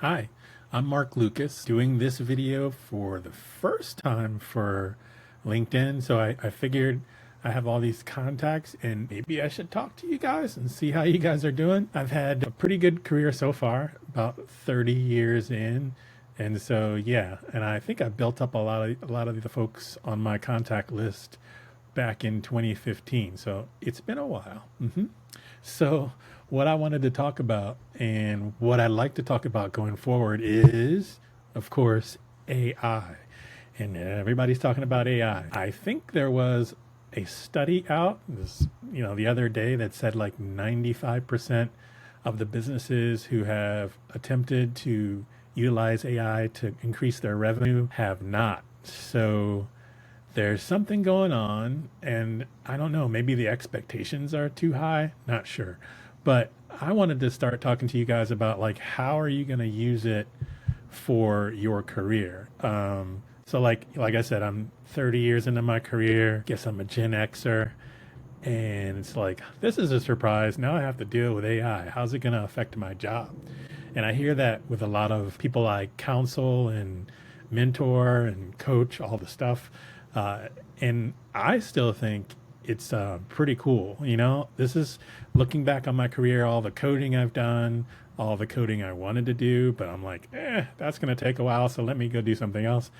Hi, I'm Mark Lucas doing this video for the first time for LinkedIn. So I figured I have all these contacts and maybe I should talk to you guys and see how you guys are doing. I've had a pretty good career so far, about 30 years in. And so, yeah, and I think I built up a lot of the folks on my contact list back in 2015. So it's been a while. So, what I wanted to talk about and what I'd like to talk about going forward is, of course, AI. And everybody's talking about AI. I think there was a study out the other day that said like 95% of the businesses who have attempted to utilize AI to increase their revenue have not. So there's something going on, and I don't know, maybe the expectations are too high, not sure. But I wanted to start talking to you guys about like how are you going to use it for your career. So like I said, I'm 30 years into my career. Guess I'm a Gen Xer, and it's like this is a surprise. Now I have to deal with AI. How's it going to affect my job? And I hear that with a lot of people I counsel and mentor and coach, all the stuff. Uh, and I still think it's pretty cool. This is looking back on my career, all the coding I've done, all the coding I wanted to do, but I'm like, that's going to take a while. So let me go do something else,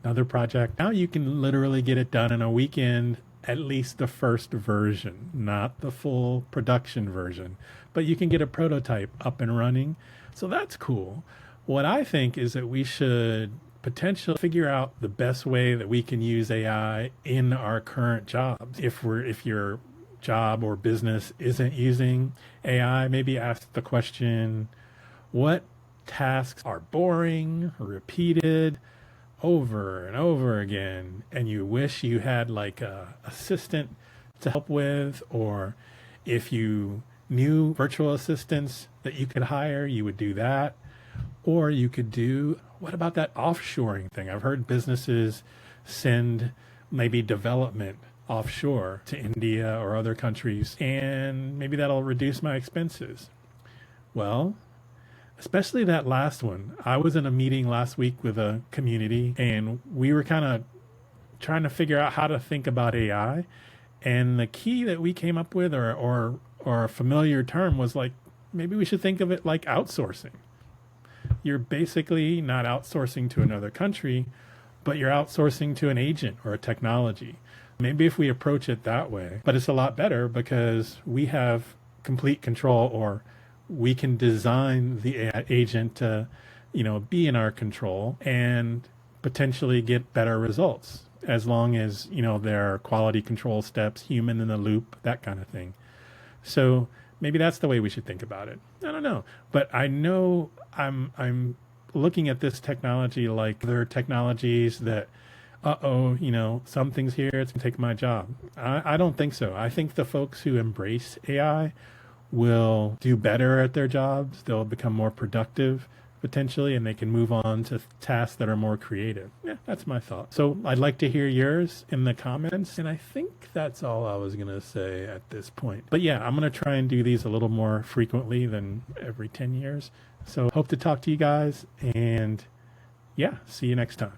another project. Now you can literally get it done in a weekend, at least the first version, not the full production version, but you can get a prototype up and running. So that's cool. What I think is that we should potentially figure out the best way that we can use AI in our current jobs. If your job or business isn't using AI, maybe ask the question, what tasks are boring, repeated over and over again, and you wish you had like a assistant to help with, or if you knew virtual assistants that you could hire, you would do that. Or you could do, what about that offshoring thing? I've heard businesses send maybe development offshore to India or other countries, and maybe that'll reduce my expenses. Well, especially that last one. I was in a meeting last week with a community, and we were kind of trying to figure out how to think about AI. And the key that we came up with, or a familiar term, was like maybe we should think of it like outsourcing. You're basically not outsourcing to another country, but you're outsourcing to an agent or a technology. Maybe if we approach it that way, but it's a lot better because we have complete control, or we can design the AI agent to, be in our control and potentially get better results as long as, there are quality control steps, human in the loop, that kind of thing. So maybe that's the way we should think about it. I don't know, but I know I'm looking at this technology like other technologies that, something's here, it's gonna take my job. I don't think so. I think the folks who embrace AI will do better at their jobs. They'll become more productive potentially, and they can move on to tasks that are more creative. Yeah, that's my thought. So I'd like to hear yours in the comments. And I think that's all I was going to say at this point. But yeah, I'm going to try and do these a little more frequently than every 10 years. So hope to talk to you guys, and yeah, see you next time.